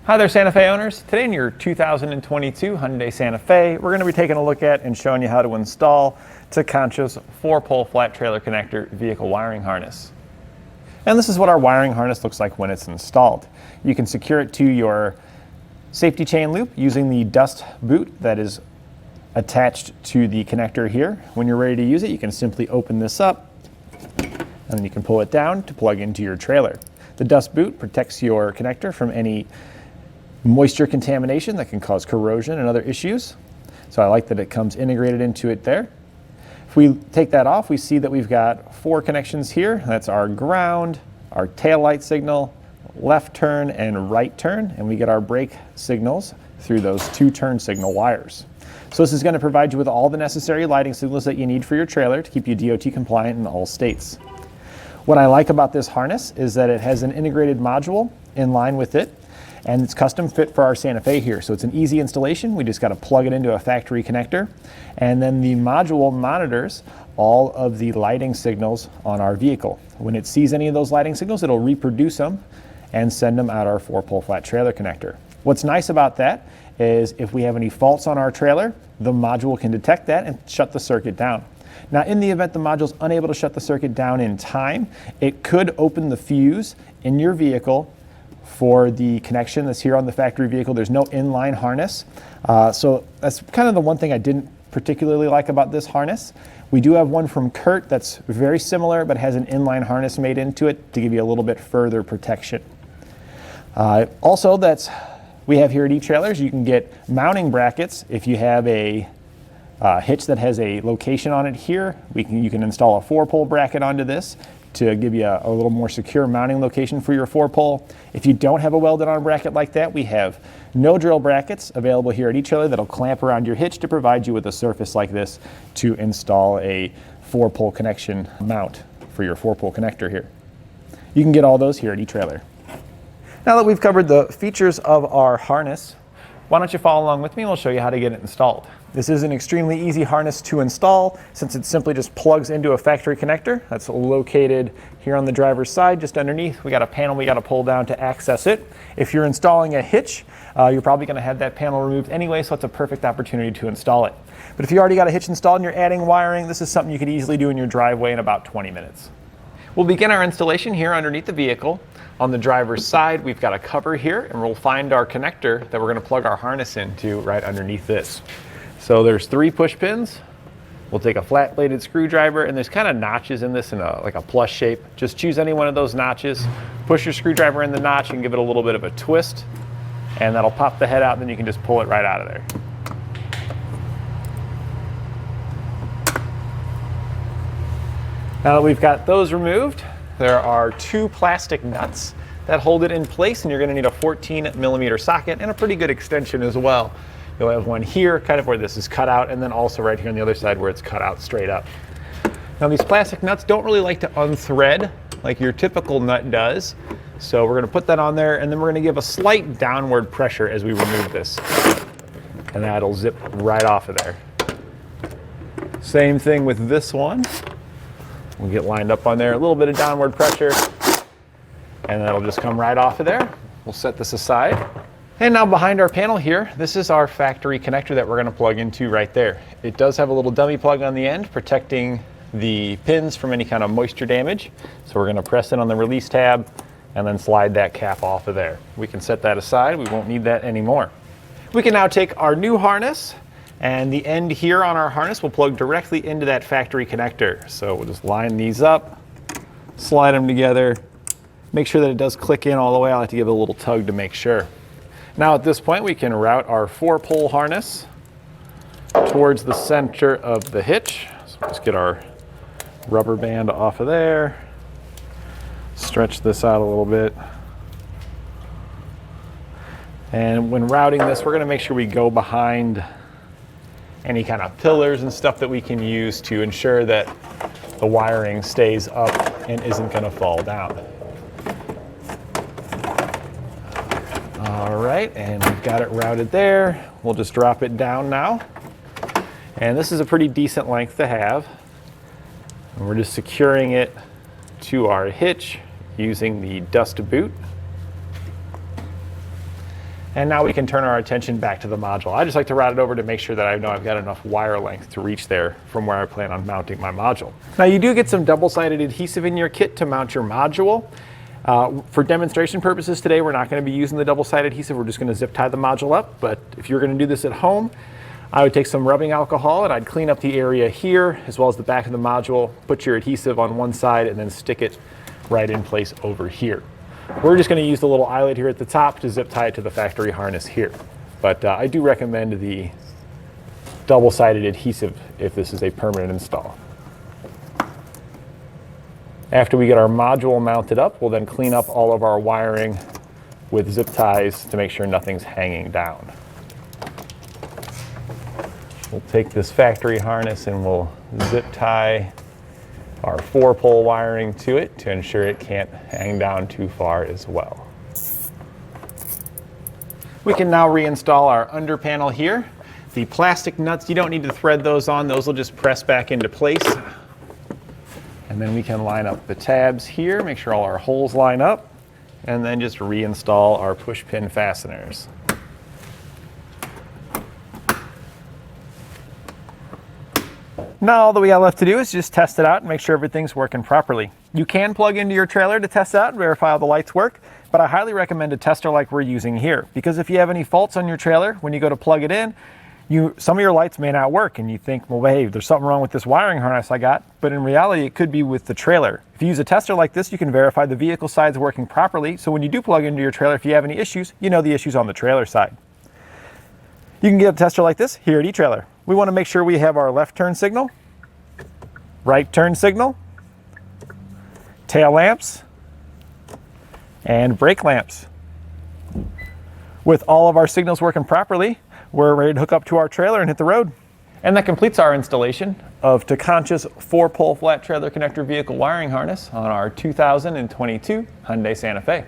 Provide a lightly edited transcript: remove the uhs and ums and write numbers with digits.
Hi there, Santa Fe owners. Today in your 2022 Hyundai Santa Fe, we're going to be taking a look at and showing you how to install Tekonsha's 4-pole flat trailer connector vehicle wiring harness. And this is what our wiring harness looks like when it's installed. You can secure it to your safety chain loop using the dust boot that is attached to the connector here. When you're ready to use it, you can simply open this up and then you can pull it down to plug into your trailer. The dust boot protects your connector from any moisture contamination that can cause corrosion and other issues. So I like that it comes integrated into it there. If we take that off, we see that we've got 4 connections here. That's our ground, our tail light signal, left turn and right turn, and we get our brake signals through those 2 turn signal wires. So this is going to provide you with all the necessary lighting signals that you need for your trailer to keep you DOT compliant in all states. What I like about this harness is that it has an integrated module in line with it, and it's custom fit for our Santa Fe here. So it's an easy installation. We just got to plug it into a factory connector, and then the module monitors all of the lighting signals on our vehicle. When it sees any of those lighting signals, it'll reproduce them and send them out our 4-pole flat trailer connector. What's nice about that is if we have any faults on our trailer, the module can detect that and shut the circuit down. Now, in the event the module is unable to shut the circuit down in time, it could open the fuse in your vehicle for the connection that's here on the factory vehicle. There's no inline harness. So that's kind of the one thing I didn't particularly like about this harness. We do have one from Kurt that's very similar, but has an inline harness made into it to give you a little bit further protection. Also, we have here at eTrailers, you can get mounting brackets. If you have a hitch that has a location on it here, you can install a 4-pole bracket onto this to give you a little more secure mounting location for your 4-pole. If you don't have a welded on bracket like that, we have no drill brackets available here at eTrailer that'll clamp around your hitch to provide you with a surface like this to install a 4-pole connection mount for your 4-pole connector here. You can get all those here at eTrailer. Now that we've covered the features of our harness, why don't you follow along with me and we'll show you how to get it installed. This is an extremely easy harness to install since it simply just plugs into a factory connector that's located here on the driver's side just underneath. We got a panel we got to pull down to access it. If you're installing a hitch, you're probably going to have that panel removed anyway, so it's a perfect opportunity to install it. But if you already got a hitch installed and you're adding wiring, this is something you could easily do in your driveway in about 20 minutes. We'll begin our installation here underneath the vehicle. On the driver's side, we've got a cover here, and we'll find our connector that we're going to plug our harness into right underneath this. So there's 3 push pins. We'll take a flat bladed screwdriver, and there's kind of notches in this in like a plus shape. Just choose any one of those notches, push your screwdriver in the notch and give it a little bit of a twist, and that'll pop the head out, and then you can just pull it right out of there. Now that we've got those removed, there are 2 plastic nuts that hold it in place, and you're going to need a 14mm socket and a pretty good extension as well. You'll have one here, kind of where this is cut out, and then also right here on the other side where it's cut out straight up. Now these plastic nuts don't really like to unthread like your typical nut does, so we're going to put that on there, and then we're going to give a slight downward pressure as we remove this, and that'll zip right off of there. Same thing with this one. We'll get lined up on there, a little bit of downward pressure, and that'll just come right off of there. We'll set this aside. And now behind our panel here, this is our factory connector that we're going to plug into right there. It does have a little dummy plug on the end protecting the pins from any kind of moisture damage. So we're going to press it on the release tab and then slide that cap off of there. We can set that aside. We won't need that anymore. We can now take our new harness, and the end here on our harness will plug directly into that factory connector. So we'll just line these up, slide them together, make sure that it does click in all the way. I'll have to give it a little tug to make sure. Now at this point, we can route our 4-pole harness towards the center of the hitch. So just get our rubber band off of there, stretch this out a little bit. And when routing this, we're going to make sure we go behind any kind of pillars and stuff that we can use to ensure that the wiring stays up and isn't going to fall down. All right, and we've got it routed there. We'll just drop it down now. And this is a pretty decent length to have. And we're just securing it to our hitch using the dust boot. And now we can turn our attention back to the module. I just like to route it over to make sure that I know I've got enough wire length to reach there from where I plan on mounting my module. Now you do get some double-sided adhesive in your kit to mount your module. For demonstration purposes today, we're not going to be using the double-sided adhesive. We're just going to zip tie the module up. But if you're going to do this at home, I would take some rubbing alcohol and I'd clean up the area here as well as the back of the module, put your adhesive on one side and then stick it right in place over here. We're just going to use the little eyelet here at the top to zip tie it to the factory harness here. But I do recommend the double-sided adhesive if this is a permanent install. After we get our module mounted up, we'll then clean up all of our wiring with zip ties to make sure nothing's hanging down. We'll take this factory harness and we'll zip tie our 4-pole wiring to it to ensure it can't hang down too far as well. We can now reinstall our under panel here. The plastic nuts, you don't need to thread those on. Those will just press back into place. And then we can line up the tabs here, make sure all our holes line up, and then just reinstall our push pin fasteners. Now all that we got left to do is just test it out and make sure everything's working properly. You can plug into your trailer to test out and verify all the lights work, but I highly recommend a tester like we're using here, because if you have any faults on your trailer, when you go to plug it in, some of your lights may not work and you think, well, hey, there's something wrong with this wiring harness I got, but in reality it could be with the trailer. If you use a tester like this, you can verify the vehicle side's working properly, so when you do plug into your trailer, if you have any issues, you know the issues on the trailer side. You can get a tester like this here at eTrailer. We want to make sure we have our left turn signal, right turn signal, tail lamps, and brake lamps. With all of our signals working properly, we're ready to hook up to our trailer and hit the road. And that completes our installation of Tekonsha's 4-pole flat trailer connector vehicle wiring harness on our 2022 Hyundai Santa Fe.